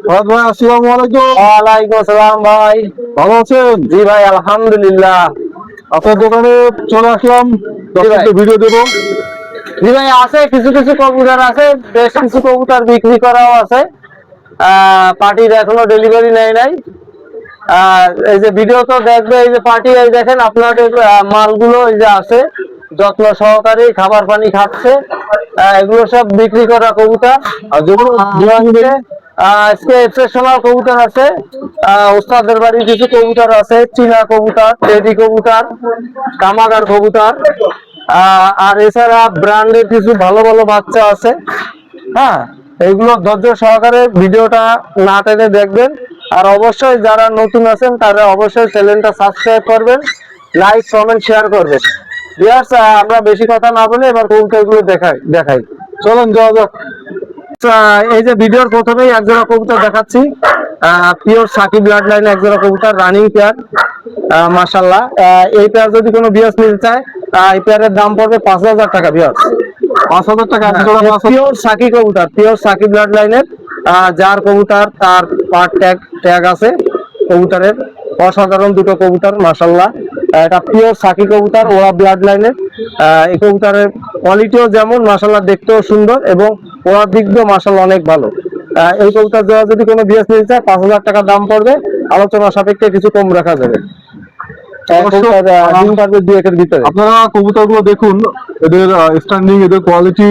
ভাই আসসালামু আলাইকুম। ওয়ালাইকুম আসসালাম ভাই। ভালো আছেন? জি ভাই, আলহামদুলিল্লাহ। আপনার দোকানে চলে আসলাম, দর্শকদের ভিডিও দেবো। জি ভাই, আছে কিছু কিছু কবুতর আছে, বেশ কিছু কবুতর বিক্রি করাও আছে। পার্টির এখনো ডেলিভারি নেয় নাই। এই যে ভিডিও তো দেখবে, এই যে পার্টি, এই দেখেন আপনাদের মালগুলো এই যে আছে, যত্ন সহকারে খাবার পানি খাচ্ছে। এগুলো সব বিক্রি করা কবুতর। আর যেগুলো আজকে এক্সেপশনাল কবুতর আছে। ওস্তাদের বাড়ির কিছু কবুতর আছে, চীনা কবুতর, টেডি কবুতর, কামাগার কবুতর। আর এছাড়া ব্র্যান্ডের কিছু ভালো ভালো বাচ্চা আছে। হ্যাঁ, এইগুলো ধৈর্য সহকারে ভিডিওটা না টেনে দেখবেন। আর অবশ্যই যারা নতুন আছেন তারা অবশ্যই চ্যানেলটা সাবস্ক্রাইব করবেন, লাইক কমেন্ট শেয়ার করবেন। ভিউয়ার্স, আমরা বেশি কথা না বলে এবার কবুতরগুলো দেখাই। চলেন যাওয়া যাক। এই যে ভিডিওর প্রথমেই একজোড়া কবুতর দেখাচ্ছি, পিওর সাকিব ব্লাড লাইন একজোড়া কবুতর, রানিং পেয়ার। মাশাআল্লাহ, এই পেয়ার যদি কোনো ভিউয়ার্স নিতে চায়, এই পেয়ারের দাম পড়বে 5,000 টাকা। ভিউয়ার্স, 5,000 টাকা পিওর সাকি কবুতর, পিওর সাকি ব্লাড লাইনের। যার কবুতর তার পার ট্যাগ আছে কবুতরের। অসাধারণ দুটো কবুতর মাশাআল্লাহ। এটা পিওর সাকি কবুতর, ওরা ব্লাড লাইনের। এই কবুতরের কোয়ালিটিও যেমন মাশাআল্লাহ, দেখতেও সুন্দর এবং ওরার দিক দিয়ে মাশাআল্লাহ অনেক ভালো। এই কবুতর দেওয়া যদি কোনো বিএস নিতে চায় 5,000 টাকা দাম পড়বে, আলোচনা সাপেক্ষে কিছু কম রাখা যাবে। আপনারা কবুতরগুলো দেখুন, এদের স্ট্যান্ডিং, এদের কোয়ালিটি।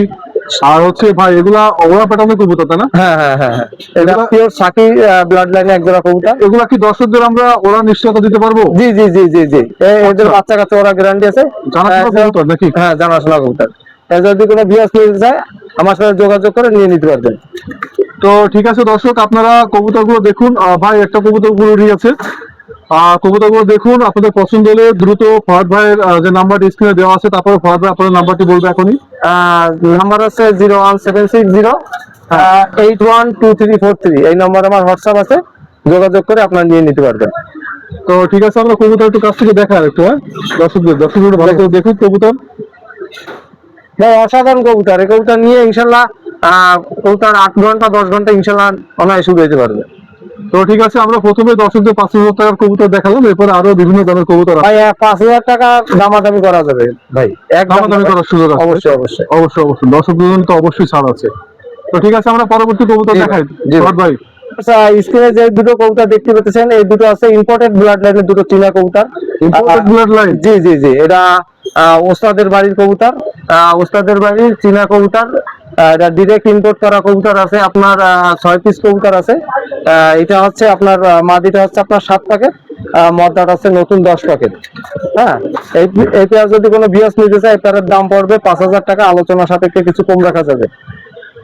আর হচ্ছে ভাই, এগুলা ওরা প্যাটার্নের কবুতর, তাই না? হ্যাঁ হ্যাঁ হ্যাঁ হ্যাঁ, এটা পিওর সাকি ব্লাড লাইনে একজোড়া কবুতর। এগুলা কি দর্শকদের আমরা ওরা নিশ্চয়তা দিতে পারবো? জি জি জি জি জি, এদের বাচ্চা কাচ্চা ওরা গ্যারান্টি আছে। জানাশোনা কবুতর নাকি? হ্যাঁ, জানাশোনা কবুতর। যদি কোনো বিএস নিতে চায় আমার সাথে যোগাযোগ করে নিয়ে নিতে পারবেন। তো ঠিক আছে দর্শক, আপনারা কবুতরগুলো দেখুন। ভাই একটা কবুতর পুরো আছে, কবুতরগুলো দেখুন। আপনাদের পছন্দ হলে দ্রুত ফরহাদ ভাইয়ের যে নাম্বারটি স্ক্রিনে দেওয়া আছে, তারপরে ফরহাদ ভাই আপনার নাম্বারটি বলবে এখনই। নাম্বার আছে 01760812343। এই নাম্বার আমার হোয়াটসঅ্যাপ আছে, যোগাযোগ করে আপনারা নিয়ে নিতে পারবেন। তো ঠিক আছে, আমরা কবুতর একটু কাছ থেকে দেখা একটু। দর্শকদের ভালো করে দেখুন কবুতর। অসাধারণ কবুতর। এই কবুতর নিয়ে ইনশাল্লাহ কবুতর 8 ঘন্টা 10 ঘন্টা ইনশাল্লাহ অনায়াসে উড়াইতে পারবে। তো ঠিক আছে, আমরা প্রথমে দর্শকদের 5,000 টাকার কবুতর দেখালাম, এরপরে আরো বিভিন্ন দামের কবুতর ভাই 5,000 টাকা দামাদামি করা যাবে ভাই, দামাদামি করার সুযোগ আছে। অবশ্যই অবশ্যই অবশ্যই অবশ্যই, দর্শকদের জন্য তো অবশ্যই ছাড় আছে। তো ঠিক আছে, আমরা পরবর্তী কবুতর দেখাই ভাই। স্ক্রিনে যে দুটো কবুতর দেখতে পাচ্ছেন, এই দুটো আছে ইম্পোর্টেড ব্লাড লাইনের দুটো চীনা কবুতর। Imported blood line? জি জি জি, এটা ওস্তাদের বাড়ির কবুতর, ওস্তাদের বাড়ির চীনা কবুতর। এটা ডিরেক্ট ইম্পোর্ট করা কবুতর আছে আপনার 6 পিস কবুতর আছে। এটা হচ্ছে আপনার মাদিটা হচ্ছে আপনার 7 প্যাকেট, মদ্দাটা আছে নতুন 10 প্যাকেট। হ্যাঁ, এই পেঁয়াজ যদি কোনো বিয়াস নিতে চায় তার দাম পড়বে 5,000 টাকা, আলোচনা সাপেক্ষে কিছু কম রাখা যাবে।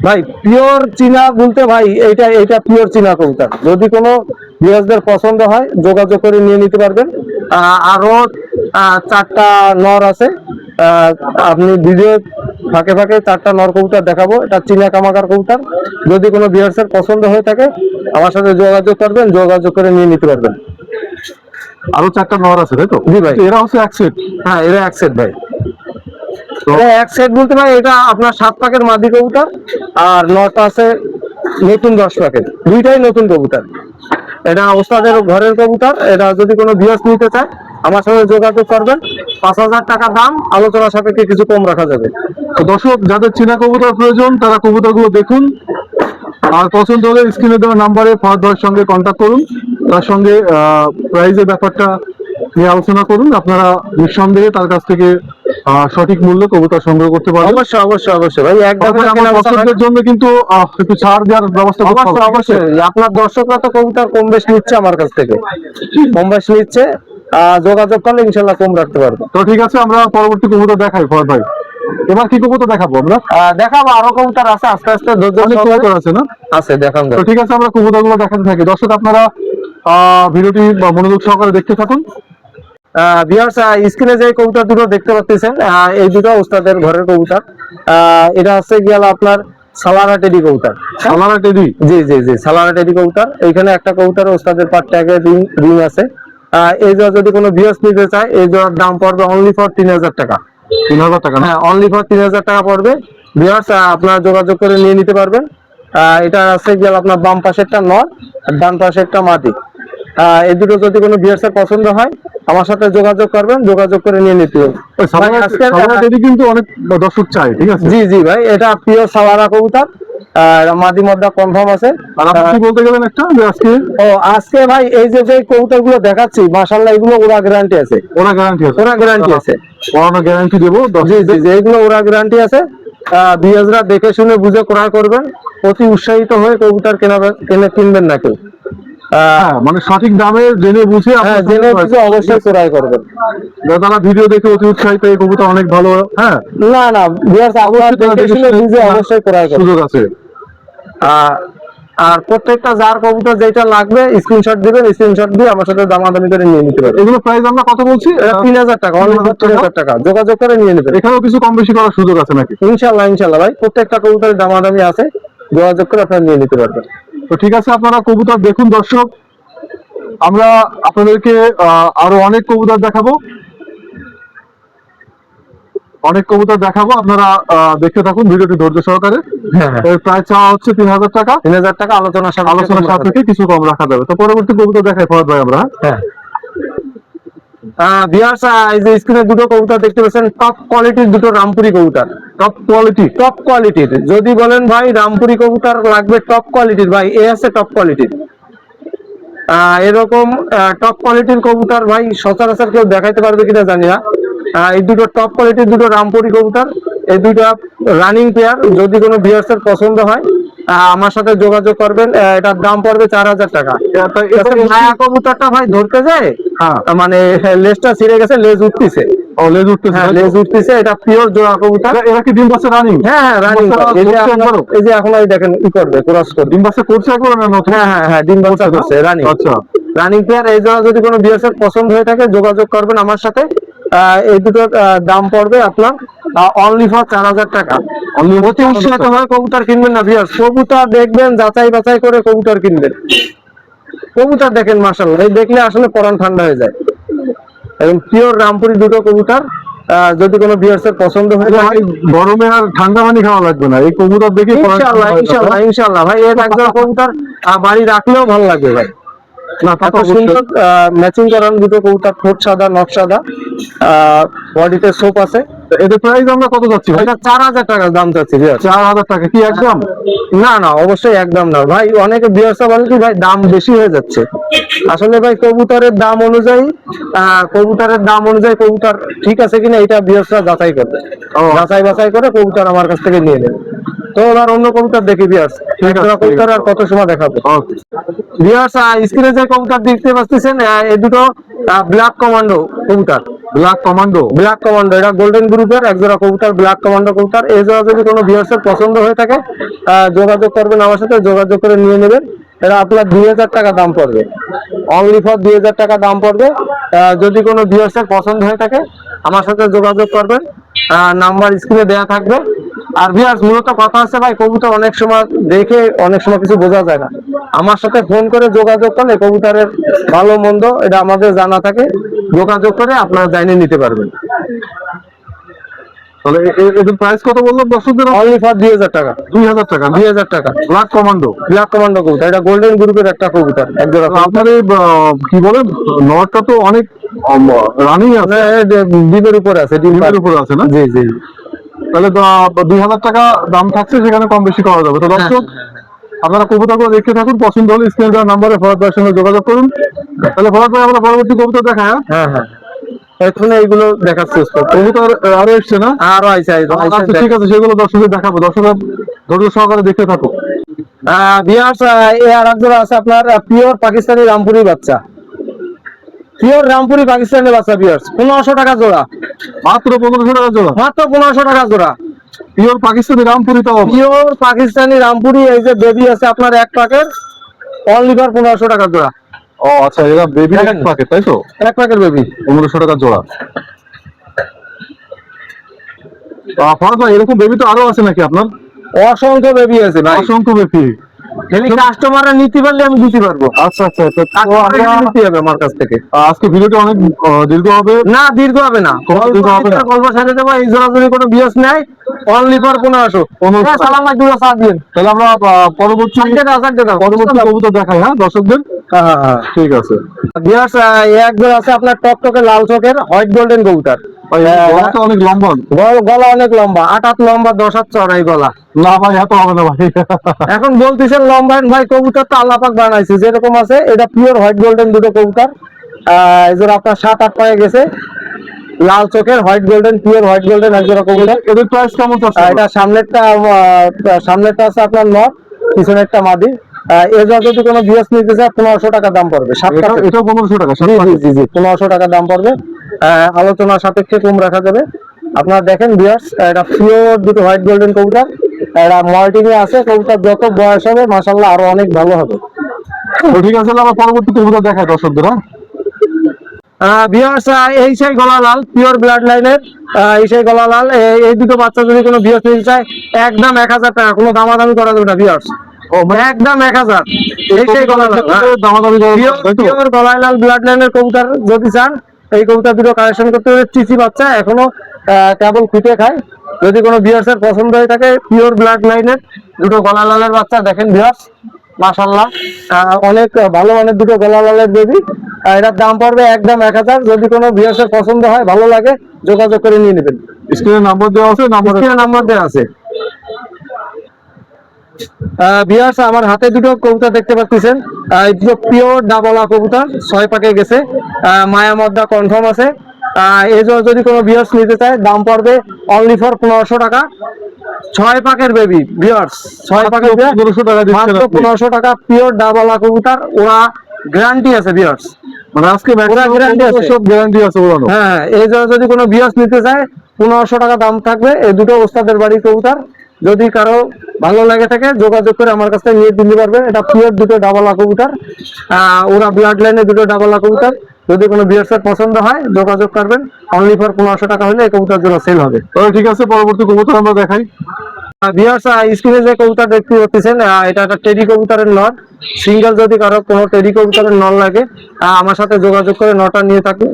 ভাই পিওর চীনা বলতে ভাই এইটা পিওর চীনা কবুতর। যদি কোনো বিয়াসদের পছন্দ হয় যোগাযোগ করে নিয়ে নিতে পারবেন। আরো 4টা নর আছে, আপনি ভিডিও ফাঁকে ফাঁকে 4টা নর কবুতর দেখাবো। এটা চীনা কামাগার কবুতর। যদি কোনো বিয়াসের পছন্দ হয়ে থাকে আমার সাথে যোগাযোগ করবেন, যোগাযোগ করে নিয়ে নিতে পারবেন। আরো 4টা নর আছে, তাই তো? জি ভাই, এরা হচ্ছে এক সেট? হ্যাঁ, এরা এক সেট ভাই। এক সেট বলতে ভাই এটা আপনার 7 প্যাকেট মাদি কবুতর, আর নটা আছে নতুন 10 প্যাকেট, দুইটাই নতুন কবুতর। এটা ওস্তাদের ঘরের কবুতর। এটা যদি কোনো ভিউয়ার্স নিতে চায় আমার সাথে যোগাযোগ করবেন, 5,000 টাকা দাম, আলোচনা সাপেক্ষে কিছু কম রাখা যাবে। তো দর্শক, যাদের চীনা কবুতর প্রয়োজন তারা কবুতরগুলো দেখুন, আর পছন্দ হলে স্ক্রিনে দেওয়া নাম্বারে ফরহাদ ভাইয়ের সঙ্গে কন্ট্যাক্ট করুন, তার সঙ্গে প্রাইজের ব্যাপারটা নিয়ে আলোচনা করুন। আপনারা নিঃসন্দেহে তার কাছ থেকে সঠিক মূল্যে কবুতর সংগ্রহ করতে পারবেন। অবশ্যই অবশ্যই অবশ্যই ভাই, একদম দর্শকদের জন্য কিন্তু একটু ছাড় দেওয়ার ব্যবস্থা করতে হবে। অবশ্যই আপনার দর্শকরা তো কবুতর কম বেশ নিচ্ছে আমার কাছ থেকে, কম বেশ নিচ্ছে, যোগাযোগ করলে ইনশাল্লাহ কম রাখতে পারবো। তো ঠিক আছে, আমরা পরবর্তী কবুতর দেখাই ফরহাদ ভাই। এবার কি কবুতর দেখাবো আমরা? দেখাবো, আরো কবুতর আছে, আস্তে আস্তে অনেক কবুতর আছে না? আছে, দেখান। তো ঠিক আছে, আমরা কবুতরগুলো দেখাতে থাকি। দর্শক আপনারা ভিডিওটি মনোযোগ সহকারে দেখতে থাকুন। ভিউয়ার্স, স্ক্রিনে যে কবুতর দুটো দেখতে পাচ্ছেন, এই দুটো ওস্তাদের ঘরের কবুতর। এটা হচ্ছে গেল আপনার সালারা টেডি কবুতর। সালারা টেডি? জি জি জি, সালারা টেডি কবুতর। এইখানে একটা কবুতর ওস্তাদের পার ট্যাগে রিং আছে। এই জোড়া যদি কোনো ভিউয়ার্স নিতে চায় এই জোড়ার দাম পড়বে অনলি ফর 3,000 টাকা। 3,000 টাকা? হ্যাঁ, অনলি ফর 3,000 টাকা পড়বে। ভিউয়ার্স, আপনারা যোগাযোগ করে নিয়ে নিতে পারবেন। এটা আছে গেল আপনার বাম পাশেরটা নর আর ডান পাশেরটা মাদি। এই দুটো যদি কোনো ভিউয়ার্স এর পছন্দ হয় আমার সাথে যোগাযোগ করবেন, যোগাযোগ করে নিয়ে নিতে হবে। ওই ভাই, সাভারের এটি কিন্তু অনেক দর্শক চাই, ঠিক আছে? জি জি ভাই, এটা পিওর সাওয়ারা কবুতর, মাদি মদ্দা কনফার্ম আছে। আর আপনি কি বলতে গেলেন একটা যে আজকে ও আজকে ভাই এই যে কবুতর গুলো দেখাচ্ছি মাশাআল্লাহ এগুলো ওরা গ্যারান্টি আছে, ওরা গ্যারান্টি আছে? ওরা গ্যারান্টি আছে। ওরা গ্যারান্টি দেবো জি জি জি, এগুলো ওরা গ্যারান্টি আছে। ভিউয়ার্সরা দেখে শুনে বুঝে ক্রয় করবেন, অতি উৎসাহিত হয়ে কবুতর কিনবেন না কেউ। হ্যাঁ, মানে সঠিক দামে জেনে বুঝে হ্যাঁ, আপনার জেনে সাথে বুঝে অবশ্যই ক্রয় করবেন। তারা ভিডিও দেখে অতি উৎসাহিত, এই কবুতর অনেক ভালো। হ্যাঁ, না না ভিউয়ার্স আপনারা তারা দেখে শুনে বুঝে অবশ্যই ক্রয় করবেন। সুযোগ আছে। আর প্রত্যেকটা যার কবুতর যেটা লাগবে স্ক্রিনশট দিবেন, স্ক্রিনশট দিয়ে আমার সাথে দামাদামি করে নিয়ে নিতে পারবেন। এগুলো প্রাইস আমরা কত বলছি? 3000 টাকা, অনলি 3000 টাকা, যোগাযোগ করে নিয়ে নেবেন। এখানেও কিছু কম বেশি করার সুযোগ আছে নাকি? ইনশাআল্লাহ ইনশাআল্লাহ ভাই, প্রত্যেকটা কবুতরের দামাদামি আছে, যোগাযোগ করে আপনারা নিয়ে নিতে পারবেন। তো ঠিক আছে, আপনারা কবুতর দেখুন দর্শক, আমরা আপনাদেরকে আরো অনেক কবুতর দেখাবো, আপনারা দেখতে থাকুন ভিডিওটি ধৈর্য সহকারে। এর প্রায় চাওয়া হচ্ছে 3000 টাকা। 3000 টাকা আলোচনা সাপেক্ষে কিছু কম রাখা যাবে। তো পরবর্তী কবুতর দেখাই ফরহাদ ভাই আমরা। হ্যাঁ ভিউয়ার্স, এই যে স্ক্রিনে দুটো কবুতর দেখতে পাচ্ছেন, টপ কোয়ালিটির দুটো রামপুরি কবুতর। টপ কোয়ালিটির যদি বলেন ভাই রামপুরি কবুতর লাগবে টপ কোয়ালিটির, ভাই এ আছে টপ কোয়ালিটির। এরকম টপ কোয়ালিটির কবুতর ভাই সচরাচর কেউ দেখাইতে পারবে কিনা জানি না। এই দুটো টপ কোয়ালিটির দুটো রামপুরি কবুতর, এই দুটো রানিং পেয়ার। যদি কোনো ভিউয়ার্স এর পছন্দ হয় আমার সাথে যোগাযোগ করবেন। এটার দাম পড়বে 4000 টাকা। মায়া কবুতরটা ভাই ধরতে যায়, মানে লেজটা ছিঁড়ে গেছে, লেজ উঠতেছে। লেজ উঠতেছে, এটা পিওর জোড়া কবুতর। এরা কি ডিম বাচ্চা রানিং? হ্যাঁ হ্যাঁ রানিং। এই যে এখন দেখেন কি করবে, ক্রস করবে। ডিম বাচ্চা করছে একবার না নতুন? হ্যাঁ ডিম বাচ্চা করছে, রানিং। আচ্ছা, রানিং পেয়ার। এই জন্য যদি কোনো ভিউয়ার্স এর পছন্দ হয়ে থাকে যোগাযোগ করবেন আমার সাথে। এই দুটোর দাম পড়বে আপনার অনলি ফর 4000 টাকা। অতি উৎসাহিত হয়ে কবুতর কিনবেন না ভিউয়ার্স, কবুতর দেখবেন, যাচাই বাছাই করে কবুতর কিনবেন। কবুতর দেখেন মাশাআল্লাহ, এই দেখলে আসলে পরাণ ঠান্ডা হয়ে যায়। এবং পিওর রামপুরি দুটো কবুতর, যদি কোনো ভিউয়ার্স এর পছন্দ হয় ভাই গরমে আর ঠান্ডা পানি খাওয়া লাগবে না, এই কবুতর দেখে ইনশাআল্লাহ ইনশাআল্লাহ ইনশাআল্লাহ ভাই, এর একজন কবুতর বাড়ি রাখলেও ভালো লাগবে ভাই। না, এত সুন্দর ম্যাচিং করানো দুটো কবুতর, ঠোঁট সাদা, নখ সাদা, বডিতে সোপ আছে। এদের প্রাইস আমরা কত যাচ্ছি ভাই? এটা 4000 টাকা দাম চাচ্ছি। 4000 টাকা কি একদম? না না অবশ্যই একদম না ভাই, অনেকে ভিউয়ার্সরা বলে কি ভাই দাম বেশি হয়ে যাচ্ছে। আসলে ভাই কবুতরের দাম অনুযায়ী কবুতর ঠিক আছে কিনা এটা ভিউয়ার্সরা যাচাই করবে। যাচাই বাছাই করে কবুতর আমার কাছ থেকে নিয়ে নেবে। তো এবার অন্য কবুতর দেখি ভিউয়ার্স, কবুতর আর কত সময় দেখাবো। ভিউয়ার্স, স্ক্রিনে যে কবুতর দেখতে পাচ্ছেন এই দুটো ব্ল্যাক কমান্ডো কবুতর। ব্ল্যাক কমান্ডো, এটা গোল্ডেন গ্রুপের একজোড়া কবুতর, ব্ল্যাক কমান্ডো কবুতর। এই জোড়া যদি কোনো ভিউয়ার্স এর পছন্দ হয়ে থাকে যোগাযোগ করবেন আমার সাথে, যোগাযোগ করে নিয়ে নেবেন। এটা আপনার 2000 টাকা দাম পড়বে, অনলি ফর 2000 টাকা দাম পড়বে। যদি কোনো ভিউয়ার্স এর পছন্দ হয়ে থাকে আমার সাথে যোগাযোগ করবেন, নাম্বার স্ক্রিনে দেওয়া থাকবে। আর ভিউয়ার্স মূলত কথা আছে ভাই, কবুতর অনেক সময় দেখে অনেক সময় কিছু বোঝা যায় না। আমার সাথে ফোন করে যোগাযোগ করলে কবুতরের ভালো মন্দ এটা আমাদের জানা থাকে, যোগাযোগ করে আপনারা জানিয়ে নিতে পারবেন। তাহলে এদের প্রাইস কত বললাম দর্শকদের? অনলি ফর 2000 টাকা। 2000 টাকা? 2000 টাকা। ব্ল্যাক কমান্ডো কবুতর, এটা গোল্ডেন গ্রুপের একটা কবুতর, একজোড়া। আপনার কি বলেন, নটটা তো অনেক রানিং আছে, ডিমের উপরে আছে, ডিমের উপরে আছে না? জি জি। তাহলে 2000 টাকা দাম থাকছে, সেখানে কম বেশি করা যাবে। তো দর্শক আপনারা কবুতরগুলো দেখতে থাকুন, পছন্দ হলে স্ক্রিনে দেওয়া নাম্বারে ফরহাদ ভাইয়ের সঙ্গে যোগাযোগ করুন। তাহলে ফরহাদ ভাই আমরা পরবর্তী কবুতর দেখায়। হ্যাঁ হ্যাঁ এখন এইগুলো দেখাচ্ছি। কবুতর আরো এসছে না? আরো আইছে। আচ্ছা ঠিক আছে, সেগুলো দর্শকদের দেখাবো। দর্শকরা ধৈর্য সহকারে দেখতে থাকো। ভিউয়ার্স, এই আরেকজোড়া আছে আপনার পিওর পাকিস্তানি রামপুরি বাচ্চা, পিওর রামপুরি পাকিস্তানি বাচ্চা ভিউয়ার্স, 1500 টাকা জোড়া। মাত্র 1500 টাকা জোড়া? মাত্র 1500 টাকা জোড়া। পিওর পাকিস্তানি রামপুরি, তো পিওর পাকিস্তানি রামপুরি। এই যে বেবি আছে আপনার এক প্যাকেট, অনলি ফর 1500 টাকা জোড়া। ও আচ্ছা, এরা বেবি এক প্যাকেট, তাই তো? এক প্যাকেট বেবি 1500 টাকা জোড়া। ফরহাদ ভাই এরকম বেবি তো আরো আছে নাকি আপনার? অসংখ্য বেবি আছে ভাই, অসংখ্য বেবি। খালি কাস্টমাররা নিতে পারলে আমি দিতে পারবো। আচ্ছা আচ্ছা, তো কাস্টমাররা আমরা নিতে হবে আমার কাছ থেকে। আজকে ভিডিওটা অনেক দীর্ঘ হবে। না দীর্ঘ হবে না, দীর্ঘ হবে না। গল্প ছেড়ে দেবো। এই জোড়া যদি কোনো বিয়স নেয় অনলি ফর 1500। 1500 সালাম আলাইকুম সাদ দিন। তাহলে আমরা পরবর্তী কবুতর দেখাই, হ্যাঁ দর্শকদের। ঠিক আছে বিয়ার্স, এক জোড়া আছে আপনার টকটকে লাল চোখের হোয়াইট গোল্ডেন কবুতর। ভাই, গলাটা অনেক লম্বা। গলা অনেক লম্বা, 8 হাত লম্বা, 10 হাত চড়াই গলা। না ভাই, এত হবে না ভাই। এখন বলতেছেন লম্বা, ভাই কবুতর তো আল্লাহ পাক বানাইছে যেরকম আছে, এটা পিওর হোয়াইট গোল্ডেন দুটো কবুতর। এই জোড়া আপনার 7-8 পায়ে গেছে, লাল চোখের white golden, pure white golden এক জোড়া কবুতর। এদের প্রাইস কেমন আছে? এটা সামনেরটা আছে আপনার নর, পিছনেরটা মাদি। এই জোড়া যদি কোনো বিএস নিতে চায় 1500 টাকা দাম পড়বে। এটা 1500 টাকা। জি 1500 টাকা দাম পড়বে। আলোচনা সাপেক্ষে কম রাখা যাবে। আপনারা দেখেন ভিউয়ার্স, এটা পিওর দুটো হোয়াইট গোল্ডেন কবুতর। এটা মল্টিং এ আছে কবুতর, যত বয়স হবে মাশাআল্লাহ আরো অনেক ভালো হবে। তো ঠিক আছে, আমরা পরবর্তী কবুতর দেখাই দর্শকদের। ভিউয়ার্স, এই সেই গলা লাল, পিওর ব্লাড লাইনের এই সেই গলা লাল। এই দুটো বাচ্চা যদি কোনো ভিউয়ার্স নিতে চায় একদম 1000 টাকা, কোনো দামাদামি করা যাবে না ভিউয়ার্স। একদম 1000। এই সেই গলা লাল, দামাদামি পিওর গলা লাল ব্লাড লাইনের কবুতর যদি চান, এই কবুতর দুটো কালেকশন করতে হবে। চিচি বাচ্চা, এখনো কেবল খুঁটে খায়। যদি কোনো ভিউয়ার্সের পছন্দ হয়ে থাকে, পিওর ব্লাড লাইনের দুটো গলা লালের বাচ্চা দেখেন ভিউয়ার্স, মাশাআল্লাহ অনেক ভালো মানের দুটো গলা লালের বেবি। এটার দাম পড়বে একদম 1000। যদি কোনো ভিউয়ার্সের পছন্দ হয়, ভালো লাগে, যোগাযোগ করে নিয়ে নেবেন। স্ক্রিনে নাম্বার দেওয়া আছে, নাম্বার দেওয়া আছে। ভিউয়ার্স, আমার হাতে দুটো কবুতর দেখতে পাচ্ছেন, দুটো পিওর ডাবলা কবুতর, 6 পাকে গেছে, মায়া মদ্দা কনফার্ম আছে। এই যদি কোনো ভিউয়ার্স নিতে চায় দাম পড়বে অনলি ফর 1500 টাকা। 6 পাকের বেবি ভিউয়ার্স, 6 পাকের 1500 টাকা দিচ্ছেন মাত্র আপনি। 1500 টাকা, পিওর ডাবলা কবুতর। ওরা গ্যারান্টি আছে ভিউয়ার্স, মানে আজকে ওরা গ্যারান্টি আছে, সব গ্যারান্টি আছে ওরানো। হ্যাঁ। এই যদি কোনো ভিউয়ার্স নিতে চায় 1500 টাকা দাম থাকবে। এই দুটো ওস্তাদের বাড়ি কবুতর, যদি কারো ভালো লাগে থাকে যোগাযোগ করে আমার কাছ থেকে নিয়ে দিতে পারবেন। এটা পিওর দুটো ডাবলা কবুতর, ওরা ব্লাড লাইনে দুটো ডাবলা কবুতর। যদি কোনো ভিউয়ার্সের পছন্দ হয় যোগাযোগ করবেন। অনলি ফর 1500 টাকা হলে এই কবুতর জন্য সেল হবে। তো ঠিক আছে, পরবর্তী কবুতর আমরা দেখাই। ভিউয়ার্স, স্ক্রিনে যে কবুতর দেখতে পাচ্ছেন, এটা একটা টেডি কবুতরের নর। সিঙ্গেল যদি কারো কোনো টেডি কবুতরের নর লাগে, আমার সাথে যোগাযোগ করে নটা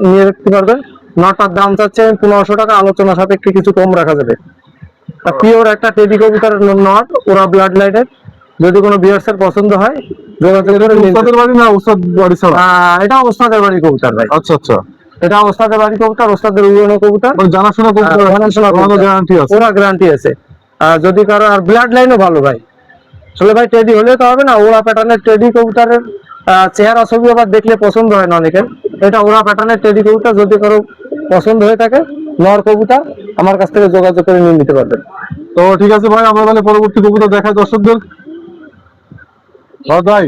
নিয়ে রাখতে পারবেন। নটার দাম চাচ্ছে 1500 টাকা, আলোচনা সাপেক্ষে কিছু কম রাখা যাবে। পিওর একটা টেডি কবুতরের নর, ওরা ব্লাড লাইনের। যদি কোনো ভিউয়ার্সের পছন্দ হয় যোগাযোগ করে নিন। উস্তাদের বাড়ি না উস্তাদ বাড়ি ছাড়া? এটা ওস্তাদের বাড়ি কবুতর ভাই। আচ্ছা আচ্ছা, এটা ওস্তাদের বাড়ি কবুতর, ওস্তাদের উড়ানো কবুতর, মানে জানাশোনা কবুতর, জানাশোনা কবুতর। গ্যারান্টি আছে। ওরা গ্যারান্টি আছে। যদি কারো আর ব্লাড লাইনও ভালো ভাই, আসলে ভাই টেডি হলে তো হবে না। ওরা প্যাটার্নের টেডি কবুতরের চেহারা ছবি আবার দেখলে পছন্দ হয় না অনেকের। এটা ওরা প্যাটার্নের টেডি কবুতর, যদি কারো পছন্দ হয়ে থাকে নর কবুতর, আমার কাছ থেকে যোগাযোগ করে নিয়ে নিতে পারবেন। তো ঠিক আছে ভাই, আমরা তাহলে পরবর্তী কবুতর দেখাই দর্শকদের। ভাই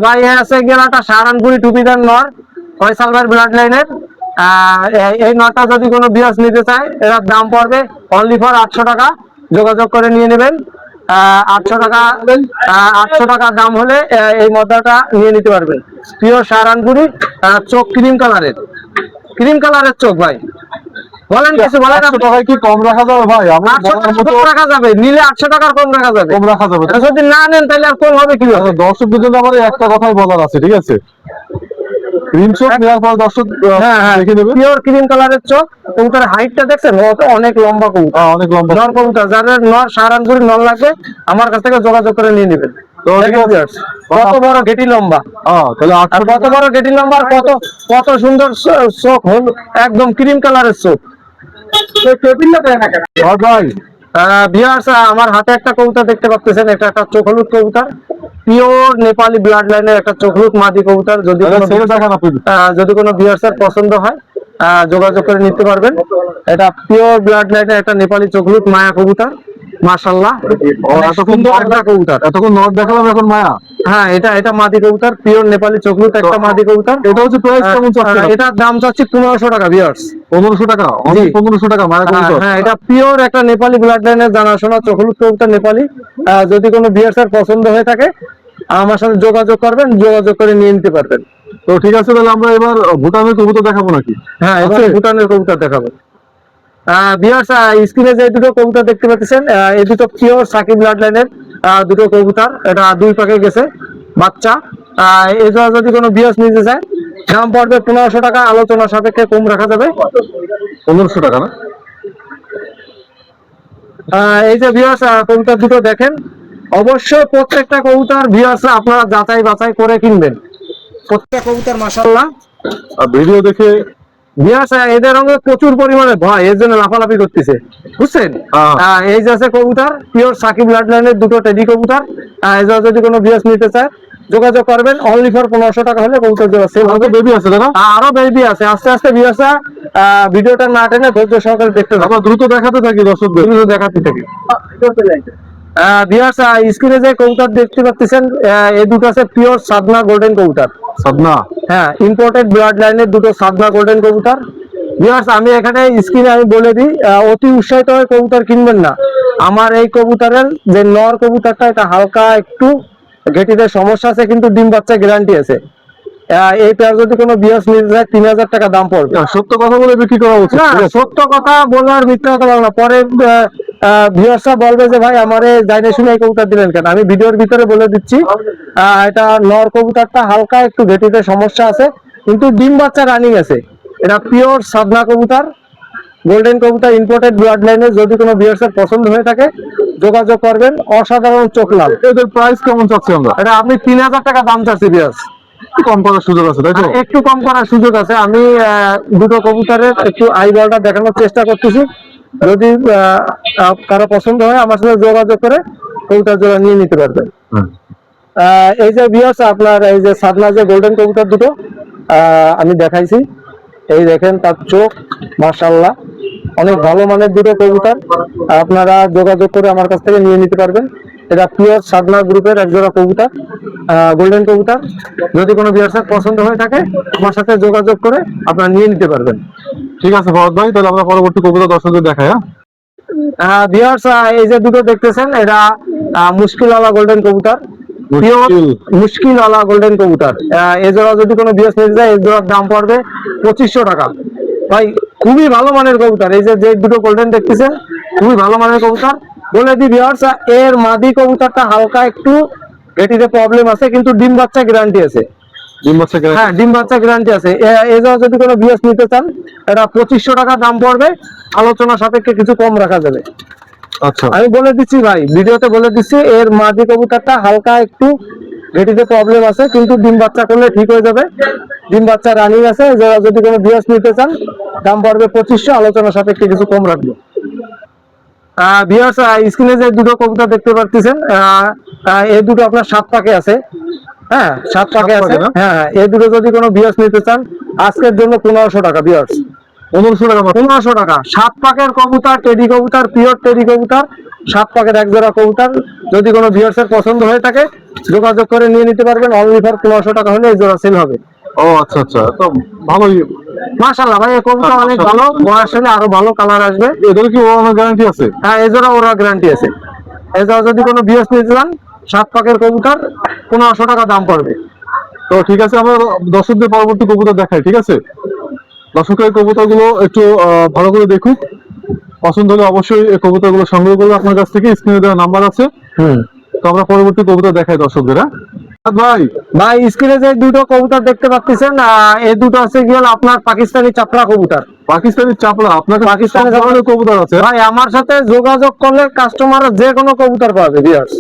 ভাই আছে গেলাটা সাহারানপুরি টুপিদার নর, ফয়সাল ভাইয়ের ব্লাড লাইনের। এই নরটা যদি কোনো ভিউয়ার্স নিতে চায়, এর দাম পড়বে অনলি ফর 800 টাকা। যোগাযোগ করে নিয়ে নেবেন। 800 টাকা, 800 টাকা দাম হলে এই মদ্দাটা নিয়ে নিতে পারবেন। পিওর সাহারানপুরি, চোখ ক্রিম কালারের চোখ ভাই। বলেন কিছু, বলেন। 800 টাকায় কি কম রাখা যাবে ভাই? আমরা 800 টাকা কম রাখা যাবে, নিলে 800 টাকার কম রাখা যাবে। কম রাখা যাবে। যদি না নেন তাহলে আর কম হবে কি? আচ্ছা, দর্শকদের জন্য আমার একটা কথাই বলার আছে, ঠিক আছে? ক্রিম চোখ নেওয়ার পর দর্শক দেখে নেবে। পিওর ক্রিম কালারের চোখ। কবুতরের হাইটটা দেখছেন, ও তো অনেক লম্বা কবুতর, অনেক লম্বা নর কবুতর। যাদের নর সাহারানপুরি নর লাগবে আমার কাছ থেকে যোগাযোগ করে নিয়ে নেবেন। তো ঠিক আছে। কত বড় গেটি লম্বা, তাহলে আর কত বড় গেটি লম্বা, আর কত সুন্দর চোখ, হল একদম ক্রিম কালারের চোখ। ভাই ভিউয়ার্স, আমার হাতে একটা কবুতর দেখতে পাচ্ছেন, এটা একটা চোখ হলুদ কবুতর, পিওর নেপালি ব্লাড লাইনের একটা চোখ হলুদ মাদি কবুতর। যদি কোনো ভিউয়ার্সের পছন্দ হয় যোগাযোগ করে নিতে পারবেন। এটা পিওর ব্লাড লাইনের একটা নেপালি চোখ হলুদ মায়া কবুতর, মাশাআল্লাহ সুন্দর একটা কবুতর। এতক্ষণ নট দেখালাম, এখন মায়া। হ্যাঁ, এটা মাদি কবুতর, পিওর নেপালি চোখ হলুদ একটা মাদি কবুতর। এটা হচ্ছে প্রাইস কেমন চাচ্ছেন? এটার দাম চাচ্ছি 1500 টাকা ভিউয়ার্স। 1500 টাকা? 1500 টাকা মায়া কবুতর? হ্যাঁ, এটা পিওর একটা নেপালি ব্লাড লাইনের জানাশোনা চোখ হলুদ কবুতর, নেপালি। যদি কোনো ভিউয়ার্সের পছন্দ হয়ে থাকে আমার সাথে যোগাযোগ করবেন, যোগাযোগ করে নিয়ে নিতে পারবেন। তো ঠিক আছে, তাহলে আমরা এবার ভুটানের কবুতর দেখাবো নাকি? হ্যাঁ, এবার ভুটানের কবুতর দেখাবো। ভিউয়ার্স, স্ক্রিনে যে দুটো কবুতর দেখতে পাচ্ছেন, এই দুটো পিওর সাকিব ব্লাড লাইনের দুটো কবুতর। এটা 2 পাকে গেছে বাচ্চা। এই জোড়া যদি কোনো ভিউয়ার্স নিতে চায়, দাম পড়বে 1500 টাকা, আলোচনা সাপেক্ষে কম রাখা যাবে। 1500 টাকা না? এই যে ভিউয়ার্স, কবুতর দুটো দেখেন, অবশ্যই প্রত্যেকটা কবুতর ভিউয়ার্স আপনারা যাচাই বাছাই করে কিনবেন। প্রত্যেকটা কবুতর মাশাআল্লাহ। ভিডিও দেখে ভিউয়ার্স, এদের রঙে প্রচুর পরিমাণে ভয়, এর জন্য লাফালাফি করতেছে, বুঝছেন? এই যে আছে কবুতর পিওর সাকিব ব্লাড লাইনের দুটো টেডি কবুতর। এই যে যদি কোনো ভিউয়ার্স নিতে চায়, যোগাযোগ করবেন। অনলি ফর 1500 টাকা হলে কবুতর জোড়া সেল হবে। বেবি আছে দাদা? আরো বেবি আছে। আস্তে আস্তে ভিউয়ার্স, ভিডিওটা না টেনে ধৈর্য সহকারে দেখতে থাকুন। আমরা দ্রুত দেখাতে থাকি দর্শকদের। দ্রুত দেখাতে থাকি। ভিউয়ার্স, স্ক্রিনে যে কবুতর দেখতে পাচ্ছেন, এই দুটো আছে পিওর সাদনা গোল্ডেন কবুতর। সাদনা? হ্যাঁ, ইম্পোর্টেড ব্লাড লাইনের দুটো সাদনা গোল্ডেন কবুতর। ভিউয়ার্স, আমি এখানে স্ক্রিনে আমি বলে দিই, অতি উৎসাহিত হয়ে কবুতর কিনবেন না। আমার এই কবুতরের যে নর কবুতরটা, এটা হালকা একটু ঘেটিতে সমস্যা আছে, কিন্তু ডিম বাচ্চা গ্যারান্টি আছে। এই পেয়ার যদি কোনো ভিউয়ার্স নিতে চায়, 3000 টাকা দাম পড়বে। সত্য কথা বলে বিক্রি করা উচিত। না, সত্য কথা বলার মিথ্যা কথা বলবো না। পরে ভিউয়ার্সরা বলবে যে ভাই আমারে জাইনে শুনে এই কবুতর দিলেন কেন। আমি ভিডিওর ভিতরে বলে দিচ্ছি, এটা নর কবুতরটা হালকা একটু ঘেটিতে সমস্যা আছে, কিন্তু ডিম বাচ্চা রানিং আছে। এটা পিওর সাদনা কবুতর, গোল্ডেন কবুতর, ইম্পোর্টেড ব্লাড লাইনের। যদি কোনো ভিউয়ার্সের পছন্দ হয়ে থাকে, যোগাযোগ করবেন। অসাধারণ চোখ লাল। এদের প্রাইস কেমন চাচ্ছি আমরা? এটা আপনি 3000 টাকা দাম চাচ্ছি ভিউয়ার্স। কম করার সুযোগ আছে তাই তো? একটু কম করার সুযোগ আছে। আমি দুটো কবুতরের একটু আইবলটা দেখানোর চেষ্টা করতেছি। যদি কারো পছন্দ হয়, আমার সাথে যোগাযোগ করে কবুতর জোড়া নিয়ে নিতে পারবেন। এই যে ভিউয়ার্স, আপনার এই যে সাদনা যে গোল্ডেন কবুতর দুটো আমি দেখাইছি, এই দেখেন তার চোখ, মাশাআল্লাহ অনেক ভালো মানের দুটো কবুতর। আপনারা যোগাযোগ করে আমার কাছ থেকে নিয়ে নিতে পারবেন। এটা পিওর সাদনা গ্রুপের এক জোড়া কবুতর, গোল্ডেন কবুতর। যদি কোনো ভিউয়ার্সের পছন্দ হয়ে থাকে, আমার সাথে যোগাযোগ করে আপনারা নিয়ে নিতে পারবেন। ঠিক আছে ফরহাদ ভাই, তাহলে আমরা পরবর্তী কবুতর দর্শকদের দেখাই। ভিউয়ার্স, এই যে দুটো দেখতেছেন, এটা মুশকিলওয়ালা গোল্ডেন কবুতর, পিওর মুশকিলওয়ালা গোল্ডেন কবুতর। এই জোড়া যদি কোনো ভিউয়ার্স নিতে যায়, এই জোড়ার দাম পড়বে 2500 টাকা। ভাই খুবই ভালো মানের কবুতর। এই যে দুটো গোল্ডেন দেখতেছেন, খুবই ভালো মানের কবুতর। বলে দিই ভিউয়ার্স, এর মাদি কবুতরটা হালকা একটু এটিতে প্রবলেম আছে, কিন্তু ডিম বাচ্চা গ্যারান্টি আছে। ডিম বাচ্চা? হ্যাঁ, ডিম বাচ্চা গ্যারান্টি আছে। এই জন্য যদি কোনো ভিউয়ার্স নিতে চান, এটা 2500 টাকা দাম পড়বে। আলোচনা সাপেক্ষে কিছু কম রাখা যাবে। আচ্ছা, আমি বলে দিচ্ছি ভাই, ভিডিওতে বলে দিচ্ছি, এর মাদি কবুতরটা হালকা একটু ঘেটিতে প্রবলেম আছে, কিন্তু ডিম বাচ্চা করলে ঠিক হয়ে যাবে। ডিম বাচ্চা রানিং আছে। যদি কোনো ভিউয়ার্স নিতে চান, দাম পড়বে 2500, আলোচনা সাপেক্ষে কিছু কম রাখবো। ভিউয়ার্স, স্ক্রিনে যে দুটো কবুতর দেখতে পাচ্ছেন, এই দুটো আপনার 7 পাকে আছে। হ্যাঁ, 7 পাকে আছে। হ্যাঁ, এই দুটো যদি কোনো ভিউয়ার্স নিতে চান, আজকের জন্য 1500 টাকা ভিউয়ার্স। 1500 টাকা? 1500 টাকা। 7 পাকের কবুতর, টেডি কবুতর, পিওর টেডি কবুতর, 7 পাকের এক জোড়া কবুতর। যদি কোনো ভিউয়ার্সের পছন্দ হয়ে থাকে, যোগাযোগ করে নিয়ে নিতে পারবেন। অনলি ফর 1500 টাকা হলে এই জোড়া সেল হবে। ও আচ্ছা আচ্ছা, তো ভালোই। মাশাআল্লাহ ভাই, এই কবুতর অনেক ভালো। বয়স হলে আরো ভালো কালার আসবে। এদের কি ওড়ানোর গ্যারান্টি আছে? হ্যাঁ, এই জোড়া ওরা গ্যারান্টি আছে। এই জোড়া যদি কোনো ভিউয়ার্স নিতে চান, 7 পাকের কবুতর, 1500 টাকা দাম পড়বে। তো ঠিক আছে, আমরা দর্শকদের পরবর্তী কবুতর দেখাই। ঠিক আছে, দর্শকের কবুতরগুলো একটু ভালো করে দেখুক। পছন্দ হলে অবশ্যই এই কবুতরগুলো সংগ্রহ করবে আপনার কাছ থেকে। স্ক্রিনে দেওয়া নাম্বার আছে। তো আমরা পরবর্তী কবুতর দেখাই দর্শকদের। ভাই ভাই, স্ক্রিনে যে দুটো কবুতর দেখতে পাচ্ছেন, এই দুটো আছে কি হলো আপনার পাকিস্তানি চাপড়া কবুতর। পাকিস্তানি চাপড়া? আপনার পাকিস্তানি ধরনের কবুতর আছে? ভাই, আমার সাথে যোগাযোগ করলে কাস্টমার যে কোনো কবুতর পাবে ভিউয়ার্স।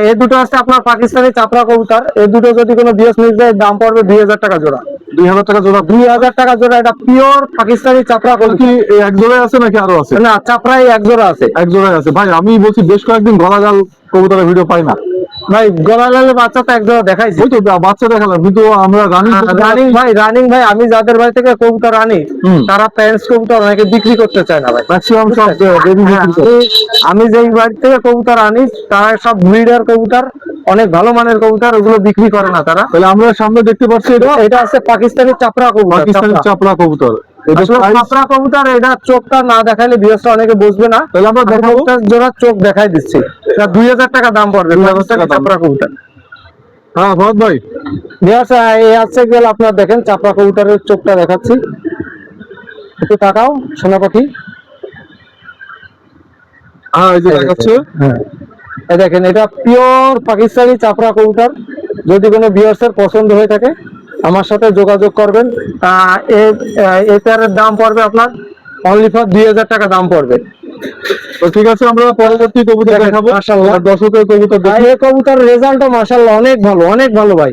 এই দুটো আছে আপনার পাকিস্তানি চাপড়া কবুতর। এই দুটো যদি কোনো ভিউয়ার্স নিতে যায়, দাম পড়বে 2000 টাকা জোড়া। 2000 টাকা জোড়া? 2000 টাকা জোড়া। এটা পিওর পাকিস্তানি চাপড়া কবুতর। কি এক জোড়ায় আছে নাকি আরো আছে? না, চাপড়াই এক জোড়া আছে। এক জোড়ায় আছে। ভাই আমি বলছি, বেশ কয়েকদিন গলাগাল কবুতরের ভিডিও পাই না। ভাই, গলালালের বাচ্চা তো এক জোড়া দেখাইছি। ওই তো বাচ্চা দেখালাম, কিন্তু আমরা রানিং ভাই, আমি যাদের বাড়ি থেকে কবুতর আনি, তারা প্যারেন্টস কবুতর অনেকে বিক্রি করতে চায় না ভাই। ম্যাক্সিমাম সব বেবি বিক্রি করে। আমি যেই বাড়ি থেকে কবুতর আনি, তারা সব ব্রিডার কবুতর, অনেক ভালো মানের কবুতর, ওগুলো বিক্রি করে না তারা। তাহলে আমরা সামনে দেখতে পাচ্ছি এটা আছে পাকিস্তানি চাপড়া কবুতর। পাকিস্তানি চাপড়া কবুতর। চাপড়া কবুতর, এটা চোখটা না দেখাইলে ভিউয়ার্সরা অনেকে বুঝবে না। তাহলে আমরা দেখাবো। জোড়া চোখ দেখাই দিচ্ছি। 2000 টাকা দাম পড়বে। 2000 টাকা চাপড়া কবুতর। হ্যাঁ ভরত ভাই, ভিউয়ার্স, এই আছে গেল আপনার দেখেন চাপড়া কবুতরের চোখটা দেখাচ্ছি। একটু তাকাও সোনা পাখি। হ্যাঁ এই যে দেখাচ্ছে। হ্যাঁ এই দেখেন, এটা পিওর পাকিস্তানি চাপড়া কবুতর। যদি কোনো ভিউয়ার্সের পছন্দ হয়ে থাকে আমার সাথে যোগাযোগ করবেন। এটার দাম পড়বে আপনার অনলি ফর 2000 টাকা দাম পড়বে। তো ঠিক আছে, আমরা পরবর্তী কবুতর দেখেন, দেখাবো। মাশাআল্লাহ। আর দর্শকের কবুতর দেখি। এই কবুতর রেজাল্টও মাশাআল্লাহ অনেক ভালো, অনেক ভালো ভাই।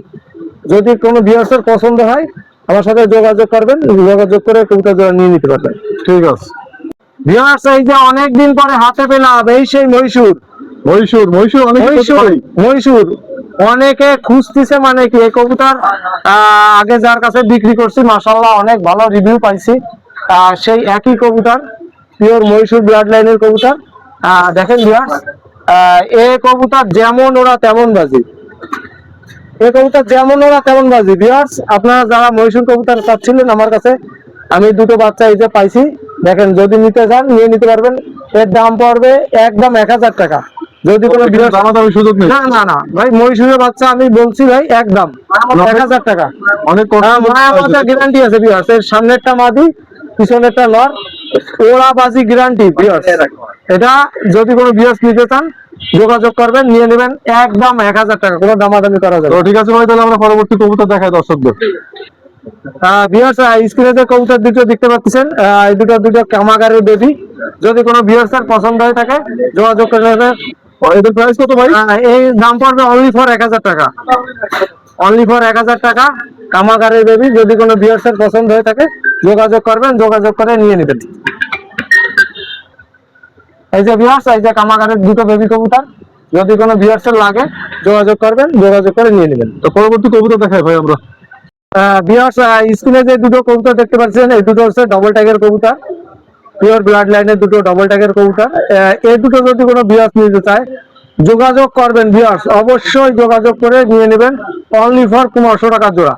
যদি কোনো ভিউয়ার্সের পছন্দ হয় আমার সাথে যোগাযোগ করবেন, যোগাযোগ করে কবুতর জোড়া নিয়ে নিতে পারবেন। ঠিক আছে। ভিউয়ার্স, এই যে অনেকদিন পরে হাতে পেলাম এই সেই মহীশূর। মহীশূর অনেক মহীশূর অনেকে খুঁজতেছে, মানে কি এই কবুতর আগে যার কাছে বিক্রি করছি মাশাআল্লাহ অনেক ভালো রিভিউ পাইছি। সেই একই কবুতর, পিওর মহীশূর ব্লাড লাইনের কবুতর। দেখেন ভিউয়ার্স, এই কবুতর যেমন ওরা তেমন বাজি। এই কবুতর যেমন ওরা তেমন বাজি। ভিউয়ার্স, আপনারা যারা মহীশূর কবুতর চাচ্ছিলেন আমার কাছে, আমি দুটো বাচ্চা এই যে পাইছি। দেখেন, যদি নিতে চান নিয়ে নিতে পারবেন। এর দাম পড়বে একদম 1000 টাকা। যদি কোনো দামাদামি সুযোগ নেই? না না না ভাই, মহীশূরের বাচ্চা আমি বলছি ভাই একদম 1000 টাকা। অনেক গ্যারান্টি আছে ভিউয়ার্স। এর সামনেরটা মাদি, পিছনেরটা নর, ওরা বাজি গ্যারান্টি ভিউয়ার্স। এটা যদি কোনো ভিউয়ার্স নিতে চান যোগাযোগ করবেন, নিয়ে নেবেন একদম 1000 টাকা, কোনো দামাদামি করা যাবে। তো ঠিক আছে ভাই, তাহলে আমরা পরবর্তী কবুতর দেখাই দর্শকদের। ভিউয়ার্স, স্ক্রিনে যে কবুতর দুটো দেখতে পাচ্ছেন, এই দুটো কামাগারের বেবি। যদি কোনো ভিউয়ার্সের পছন্দ হয়ে থাকে যোগাযোগ করে নেবেন। এদের প্রাইস কত ভাই? এই দাম পড়বে অনলি ফর 1000 টাকা। অনলি ফর 1000 টাকা কামাগারের বেবি। যদি কোনো ভিউয়ার্সের পছন্দ হয়ে থাকে যোগাযোগ করবেন, যোগাযোগ করে নিয়ে নেবেন। এই যে ভিউয়ার্স, এই যে কামাগারের দুটো বেবি কবুতর। যদি কোনো ভিউয়ার্সের লাগে যোগাযোগ করবেন, যোগাযোগ করে নিয়ে নেবেন। তো পরবর্তী কবুতর দেখাই ভাই আমরা। ভিউয়ার্স, স্ক্রিনে যে দুটো কবুতর দেখতে পাচ্ছেন এই দুটো হচ্ছে ডবল ট্যাগের কবুতর, পিওর ব্লাড লাইনের দুটো ডবল ট্যাগের কবুতর। এই দুটো যদি কোনো ভিউয়ার্স নিতে চায় যোগাযোগ করবেন ভিউয়ার্স, অবশ্যই যোগাযোগ করে নিয়ে নেবেন। অনলি ফর 1500 টাকা জোড়া।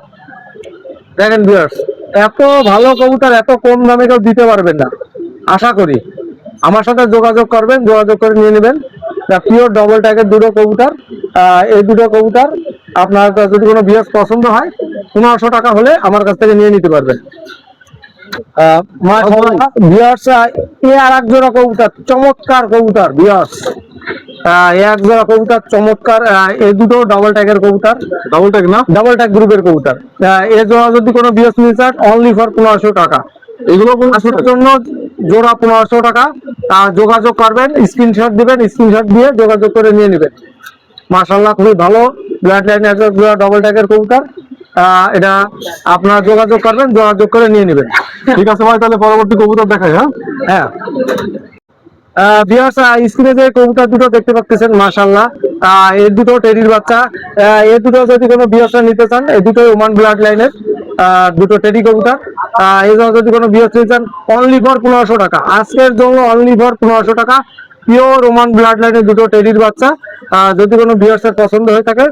দেখেন ভিউয়ার্স, এত ভালো কবুতর এত কম দামে কেউ দিতে পারবেন না আশা করি। আমার সাথে যোগাযোগ করবেন, যোগাযোগ করে নিয়ে নেবেন। পিওর ডবল ট্যাগের দুটো কবুতর। এই দুটো কবুতর আপনার যদি কোনো ভিউয়ার্স পছন্দ হয় 1500 টাকা হলে আমার কাছ থেকে নিয়ে নিতে পারবেন। ভিউয়ার্স, আর এক জোড়া কবুতর, চমৎকার কবুতর ভিউয়ার্স। এক জোড়া কবুতর চমৎকার। এই দুটো ডাবল ট্যাগের কবুতর, ডাবল ট্যাগ না? ডাবল ট্যাগ গ্রুপের কবুতর। এই জোড়া যদি কোনো ভিউয়ার্স নিতে চান অনলি ফর 1500 টাকা। এগুলো আজকের জন্য জোড়া 1500 টাকা। যোগাযোগ করবেন, স্ক্রিনশট দিবেন, স্ক্রিনশট দিয়ে যোগাযোগ করে নিয়ে নেবেন। মাশাআল্লাহ খুবই ভালো ব্লাড লাইনের ডবল ট্যাগের কবুতর। এটা আপনারা যোগাযোগ করবেন, যোগাযোগ করে নিয়ে নেবেন। ঠিক আছে ভাই, তাহলে পরবর্তী কবুতর দেখাই। হ্যাঁ ভিউয়ার্স, স্ক্রিনে যে কবুতর দুটো দেখতে পাচ্ছেন মাশাআল্লাহ, এই দুটো টেডির বাচ্চা। এই দুটো যদি কোনো ভিউয়ার্স নিতে চান, এই দুটো ওমান ব্লাড লাইনের দুটো টেডি কবুতর। এই যদি কোনো ভিউয়ার্স নিতে চান অনলি ফর 1500 টাকা। আজকের জন্য অনলি ফর 1500 টাকা, পিওর ওমান ব্লাড লাইনের দুটো টেডির বাচ্চা। যদি কোনো ভিউয়ার্সের পছন্দ হয়ে থাকে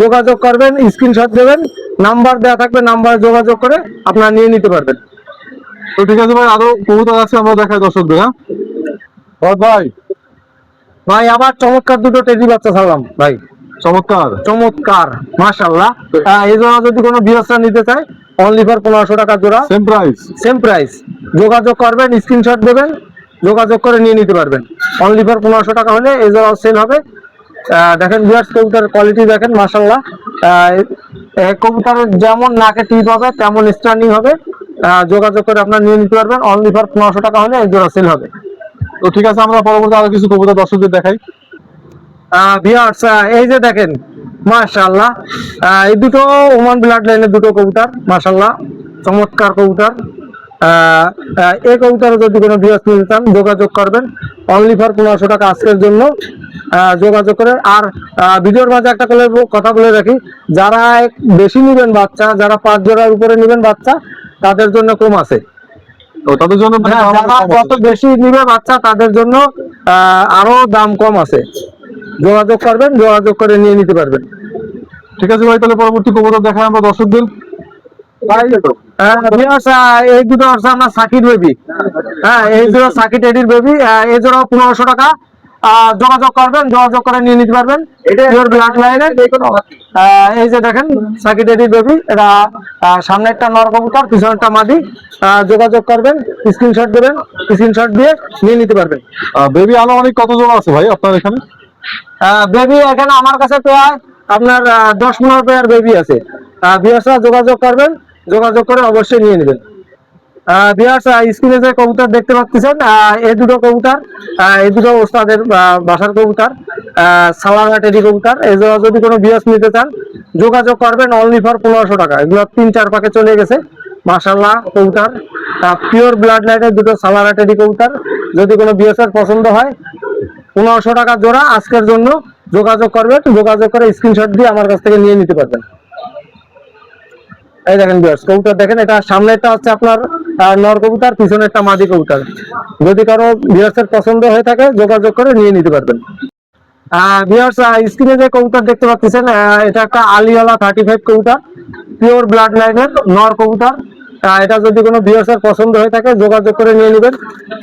যোগাযোগ করবেন, স্ক্রিনশট দেবেন, নাম্বার দেওয়া থাকবে, নাম্বার যোগাযোগ করে আপনারা নিয়ে নিতে পারবেন। তো ঠিক আছে ভাই, আরো কবুতর আছে আমরা দেখাই দর্শকদের। ভাই ভাই আবার চমৎকার দুটো টেডি বাচ্চা ছাড়লাম ভাই। চমৎকার চমৎকার মাশাআল্লাহ। এই জোড়া যদি কোনো ভিউয়ার্স নিতে চায় অনলি ফর 1500 টাকা জোড়া। Same price? Same price. যোগাযোগ করবেন, স্ক্রিনশট দেবেন, যোগাযোগ করে নিয়ে নিতে পারবেন। অনলি ফর 1500 টাকা হলে এই জোড়া সেল হবে। দেখেন ভিউয়ার্স, কবুতরের কোয়ালিটি দেখেন মাশাআল্লাহ। কবুতরের যেমন নাকে টিপ হবে তেমন স্ট্যান্ডিং হবে। যোগাযোগ করে আপনারা নিয়ে নিতে পারবেন। অনলি ফর 1500 টাকা হলে এই জোড়া সেল হবে। তো ঠিক আছে, আমরা পরবর্তী আরো কিছু কবুতর দর্শকদের দেখাই। ভিউয়ার্স, এই যে দেখেন মাশাআল্লাহ, এই দুটো ওমান ব্লাড লাইনের দুটো কবুতর মাশাআল্লাহ, চমৎকার কবুতর। এই কবুতর যদি কোনো ভিউয়ার্স নিতে চান যোগাযোগ করবেন। অনলি ফর 1500 টাকা আজকের জন্য। যোগাযোগ করে। আর ভিডিওর মাঝে একটা কথা বলে রাখি, যারা বেশি নেবেন বাচ্চা, যারা 5 জোড়ার উপরে নেবেন বাচ্চা, তাদের জন্য কম আছে। তো তাদের জন্য যারা যত বেশি নিবে বাচ্চা তাদের জন্য আরো দাম কম আছে। যোগাযোগ করবেন, যোগাযোগ করে নিয়ে নিতে পারবেন। ঠিক আছে ভাই, তাহলে পরবর্তী কবুতর দেখাই আমরা দর্শকদের। এই দুটো হচ্ছে আমার সাকির বেবি। এই জোড়া সাকির টেডির বেবি। এই জোড়া 1500 টাকা। যোগাযোগ করবেন, যোগাযোগ করে নিয়ে নিতে পারবেন। পিওর ব্লাড লাইনের এই যে দেখেন সাকিটেডি বেবি, এটা সামনেরটা নর কবুতর, পিছনেরটা মাদি। যোগাযোগ করবেন, স্ক্রিনশট দেবেন, স্ক্রিনশট দিয়ে নিয়ে নিতে পারবেন। বেবি আনুমানিক কত জোড়া আছে ভাই আপনার এখানে? বেবি এখানে আমার কাছে প্রায় আপনার 10-15 পেয়ার বেবি আছে। ভিউয়ার্সরা যোগাযোগ করবেন, যোগাযোগ করে অবশ্যই নিয়ে নেবেন। ভিউয়ার্স স্ক্রিনে যে কবুতর দেখতে পাচ্ছেন, এই দুটো কবুতর, এই দুটো ওস্তাদের বাসার কবুতর, সালানা টেডি কবুতর। এই যদি কোনো ভিউয়ার্স নিতে চান যোগাযোগ করবেন, অনলি ফর 1500 টাকা। এগুলো 3-4 পাকে চলে গেছে মাশাআল্লাহ কবুতর, পিওর ব্লাড লাইনের দুটো সালানা টেডি কবুতর। যদি কোনো ভিউয়ার্সের পছন্দ হয় 1500 টাকা জোড়া আজকের জন্য যোগাযোগ করবেন, যোগাযোগ করে স্ক্রিনশট দিয়ে আমার কাছ থেকে নিয়ে নিতে পারবেন। এই দেখেন ভিউয়ার্স কবুতর দেখেন, এটা সামনেরটা হচ্ছে আপনার নর কবুতর, পিছনেরটা মাদি কবুতর। যদি কারো ভিউয়ার্সের পছন্দ হয়ে থাকে যোগাযোগ করে নিয়ে নিতে পারবেন। ভিউয়ার্স স্ক্রিনে যে কবুতর দেখতে পাচ্ছেন, এটা একটা আলিওয়ালা 35 কবুতর, পিওর ব্লাড লাইনের নর কবুতর। এটা যদি কোনো ভিউয়ার্সের পছন্দ হয়ে থাকে যোগাযোগ করে নিয়ে নেবেন।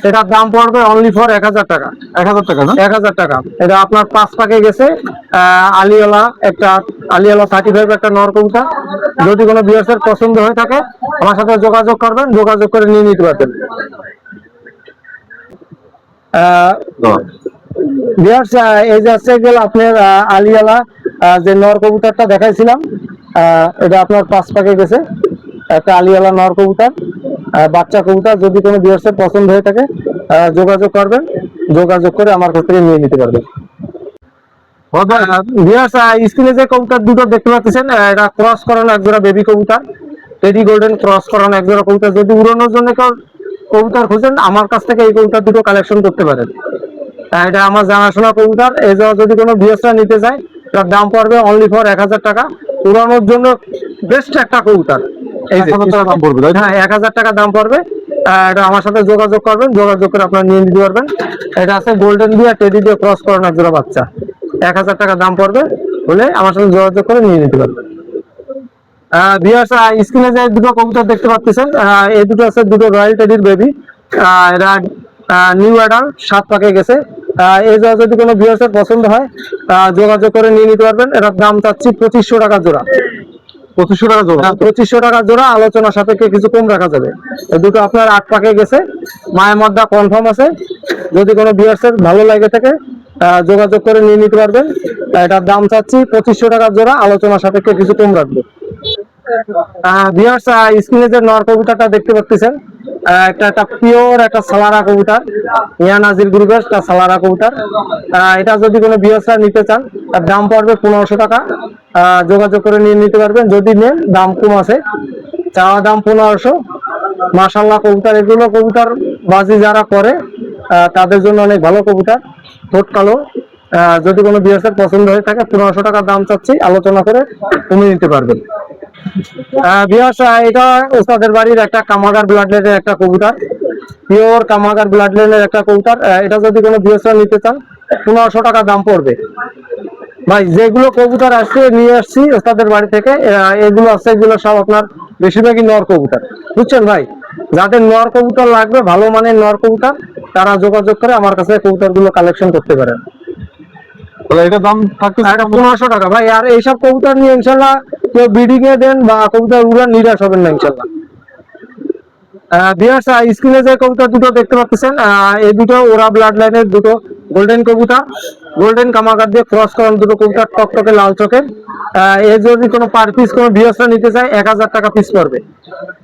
এটার দাম পড়বে অনলি ফর 1000 টাকা। 1000 টাকা না? 1000 টাকা। এটা আপনার 5 পাকে গেছে, আলিওয়ালা একটা, আলিওয়ালা 35 একটা নর কবুতর। যদি কোনো ভিউয়ার্সের পছন্দ হয়ে থাকে আমার সাথে যোগাযোগ করবেন, যোগাযোগ করে নিয়ে নিতে পারবেন। ভিউয়ার্স এই যে হচ্ছে গেল আপনার আলিওয়ালা যে নর কবুতরটা দেখাইছিলাম, এটা আপনার 5 পাকে গেছে, একটা আলিওয়ালা নর কবুতর, বাচ্চা কবুতর। যদি কোনো ভিউয়ার্সের পছন্দ হয়ে থাকে যোগাযোগ করবেন, যোগাযোগ করে আমার কাছ থেকে নিয়ে নিতে পারবেন। ভিউয়ার্স স্ক্রিনে যে কবুতর দুটো দেখতে পাচ্ছেন, এটা ক্রস করানো একজোড়া বেবি কবুতর, টেডি গোল্ডেন ক্রস করানো একজোড়া কবুতর। যদি উড়ানোর জন্য কেউ কবুতর খুঁজেন আমার কাছ থেকে এই কবুতর দুটো কালেকশন করতে পারেন। এটা আমার জানাশোনা কবুতর। এই যদি কোনো ভিউয়ার্সরা নিতে চায় তার দাম পড়বে অনলি ফর 1000 টাকা। উড়ানোর জন্য বেস্ট একটা কবুতর। এই যে 1000 টাকা দাম পড়বে, তাই তো? হ্যাঁ 1000 টাকা দাম পড়বে। এটা আমার সাথে যোগাযোগ করবেন, যোগাযোগ করে আপনারা নিয়ে নিতে পারবেন। এটা আছে গোল্ডেন দিয়ে টেডি দিয়ে ক্রস করানো একজোড়া বাচ্চা, 1000 টাকা দাম পড়বে, হলে আমার সাথে যোগাযোগ করে নিয়ে নিতে পারবেন। ভিউয়ার্স স্ক্রিনে যে দুটো কবুতর দেখতে পাচ্ছেন, এই দুটো আছে দুটো রয়্যাল টেডির বেবি। এরা নিউ অ্যাডাল 7 পাকে গেছে। এই যদি কোনো ভিউয়ার্সের পছন্দ হয় যোগাযোগ করে নিয়ে নিতে পারবেন। এটার দাম চাচ্ছি 2500 টাকা জোড়া। 2500 টাকা জোড়া? 2500 টাকা জোড়া, আলোচনা সাপেক্ষে কিছু কম রাখা যাবে। এই দুটো আপনার 8 পাকে গেছে, মায়ের মধ্যে কনফার্ম আছে। যদি কোনো ভিউয়ার্সের ভালো লাগে থাকে যোগাযোগ করে নিয়ে নিতে পারবেন। এটার দাম চাচ্ছি 2500 টাকা জোড়া, আলোচনা সাপেক্ষে কিছু কম রাখবো। ভিউয়ার্স স্ক্রিনে যে নর কবুতরটা দেখতে পাচ্ছেন, একটা পিওর একটা সালারা কবুতর, মিয়া নাজির গ্রুপের একটা সালারা কবুতর। এটা যদি কোনো ভিউয়ার্সরা নিতে চান তার দাম পড়বে 1500 টাকা। যোগাযোগ করে নিয়ে নিতে পারবেন। যদি নেন দাম কম আছে, চাওয়া দাম 1500। মাশাআল্লাহ কবুতর, এগুলো কবুতর বাজি যারা করে তাদের জন্য অনেক ভালো কবুতর, ঠোঁট কালো। যদি কোনো ভিউয়ার্সের পছন্দ হয়ে থাকে 1500 টাকা দাম চাচ্ছি, আলোচনা করে কমিয়ে নিতে পারবেন। ভিউয়ার্স এটা ওস্তাদের বাড়ির একটা কামাগার ব্লাড লাইনের একটা কবুতর, পিওর কামাগার ব্লাড লাইনের একটা কবুতর। এটা যদি কোনো ভিউয়ার্সরা নিতে চান 1500 টাকা দাম পড়বে। ভাই যেগুলো কবুতর আসছে নিয়ে আসছি ওস্তাদের বাড়ি থেকে, এগুলো আছে, এগুলো সব আপনার বেশিরভাগই নর কবুতর, বুঝছেন ভাই। যাদের নর কবুতর লাগবে, ভালো মানের নর কবুতর, তারা যোগাযোগ করে আমার কাছে কবুতর গুলো কালেকশন করতে পারেন। এটার দাম থাকতে 1500 টাকা ভাই। আর এইসব কবুতর নিয়ে ইনশাল্লাহ কেউ ব্রিডিং এ দেন বা কবুতর উড়ান, নিরাশ হবেন না ইনশাল্লাহ। ভিউয়ার্স স্ক্রিনে যে কবুতর দুটো দেখতে পাচ্ছেন, এই দুটো ওরা ব্লাড লাইনের দুটো গোল্ডেন কবুতর, গোল্ডেন কামাগার দিয়ে ক্রস করানো দুটো কবুতর, টকটকে লাল চোখের। এই যদি কোনো পার পিস কোনো ভিউয়ার্সরা নিতে চায় 1000 টাকা পিস পড়বে।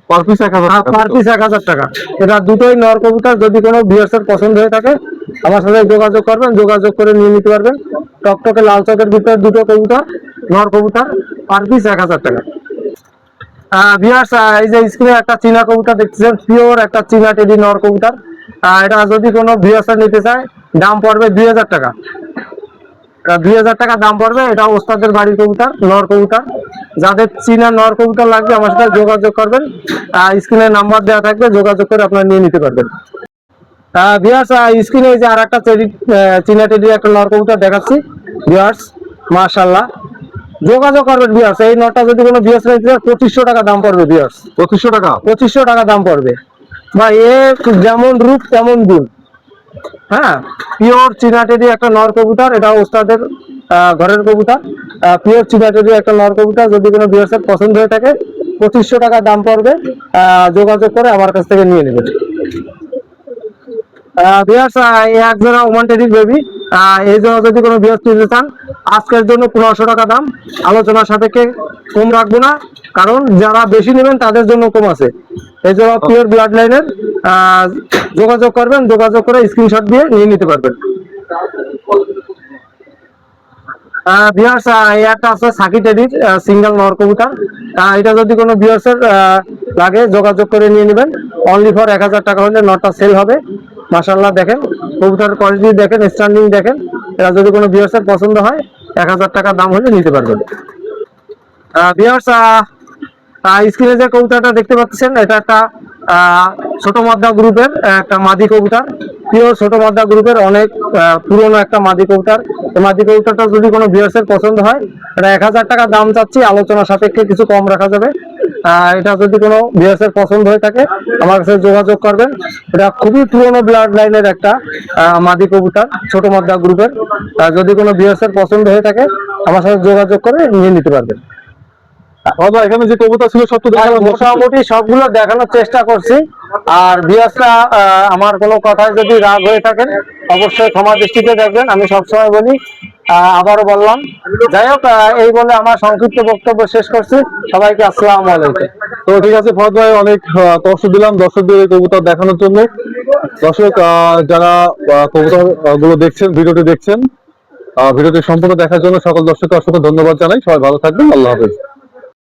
পার পিস 1000 টাকা? পার পিস 1000 টাকা। এটা দুটোই নর কবুতর। যদি কোনো ভিউয়ার্সের পছন্দ হয়ে থাকে আমার সাথে যোগাযোগ করবেন, যোগাযোগ করে নিয়ে নিতে পারবেন। টকটকে লাল চোখের ভিতরে দুটো কবুতর, নর কবুতর, পার পিস 1000 টাকা। ভিউয়ার্স এই যে স্ক্রিনে একটা চীনা কবুতর দেখতেছেন, পিওর একটা চীনা টেডি নর কবুতর। এটা যদি কোনো ভিউয়ার্সরা নিতে চায় দাম পড়বে 2000 টাকা। 2000 টাকা দাম পড়বে। এটা ওস্তাদের বাড়ির কবুতর, নর কবুতর। যাদের চীনা নর কবুতর লাগবে আমার সাথে যোগাযোগ করবেন, স্ক্রিনে নাম্বার দেওয়া থাকবে, যোগাযোগ করে আপনারা নিয়ে নিতে পারবেন। ভিউয়ার্স স্ক্রিনে এই যে আর একটা চীনা টেডি একটা নর কবুতর দেখাচ্ছি। ভিউয়ার্স মাশাআল্লাহ যোগাযোগ করবেন। ভিউয়ার্স এই নরটা যদি কোনো ভিউয়ার্স নিতে চায় 2500 টাকা দাম পড়বে। ভিউয়ার্স 2500 টাকা? 2500 টাকা দাম পড়বে ভাই। এ যেমন রূপ তেমন গুণ, হ্যাঁ, পিওর চীনা টেডি একটা নর কবুতর, এটা ওস্তাদের ঘরের কবুতর। পিওর চীনা টেডি একটা নর কবুতর, যদি কোনো ভিউয়ার্সের পছন্দ হয়ে থাকে 2500 টাকা দাম পড়বে, যোগাযোগ করে আমার কাছ থেকে নিয়ে নেবেন। ভিউয়ার্স, এক জোড়া ওমান টেডির বেবি, এই জোড়া যদি কোনো ভিউয়ার্স নিতে চান, আজকের জন্য 1500 টাকা দাম, আলোচনার সাপেক্ষে কম রাখবো না, কারণ যারা বেশি নেবেন তাদের জন্য কম আছে। এই জোড়া পিওর ব্লাড লাইনের, যোগাযোগ করবেন, যোগাযোগ করে স্ক্রিনশট দিয়ে নিয়ে নিতে পারবেন। ভিউয়ার্স, একটা আছে সাকি টেডির সিঙ্গেল নর কবুতর, এটা যদি কোনো ভিউয়ার্সের লাগে যোগাযোগ করে নিয়ে নেবেন। অনলি ফর 1000 টাকা হলে নটটা সেল হবে। মাশাআল্লাহ, দেখেন কবুতরের কোয়ালিটি দেখেন, স্ট্যান্ডিং দেখেন, এটা যদি কোনো ভিউয়ার্সের পছন্দ হয় 1000 টাকা দাম হলে নিতে পারবেন। ভিউয়ার্স, স্ক্রিনে যে কবুতরটা দেখতে পাচ্ছেন, এটা একটা ছোট মাদ্দা গ্রুপের একটা মাদি কবুতর, পিওর ছোট মাদ্দা গ্রুপের অনেক পুরনো একটা মাদি কবুতর। এই মাদি কবুতরটা যদি কোনো ভিউয়ার্সের পছন্দ হয়, এটা 1000 টাকা দাম চাচ্ছি, আলোচনা সাপেক্ষে কিছু কম রাখা যাবে। এটা যদি কোনো ভিউয়ার্সের পছন্দ হয়ে থাকে আমার কাছে যোগাযোগ করবেন। এটা খুবই পুরনো ব্লাড লাইনের একটা মাদি কবুতর, ছোট মাদ্দা গ্রুপের। যদি কোনো ভিউয়ার্সের পছন্দ হয়ে থাকে আমার সাথে যোগাযোগ করে নিয়ে নিতে পারবেন। দাদা এখানে যে কবুতর ছিল সব তো দেখালাম, মোটামুটি সবগুলো দেখানোর চেষ্টা করছি। আর ভিউয়ার্সরা, আমার কোনো কথায় যদি রাগ হয়ে থাকেন অবশ্যই ক্ষমা দৃষ্টিতে দেখবেন, আমি সবসময় বলি, আবারও বললাম। যাই হোক, এই বলে আমার সংক্ষিপ্ত বক্তব্য শেষ করছি। সবাইকে আসসালামু আলাইকুম। তো ঠিক আছে ফরহাদ ভাই, অনেক কষ্ট দিলাম দর্শকদের এই কবুতর দেখানোর জন্য। দর্শক যারা কবুতর গুলো দেখছেন, ভিডিওটি দেখছেন, ভিডিওটি সম্পূর্ণ দেখার জন্য সকল দর্শককে অসংখ্য ধন্যবাদ জানাই। সবাই ভালো থাকবেন, আল্লাহ হাফেজ।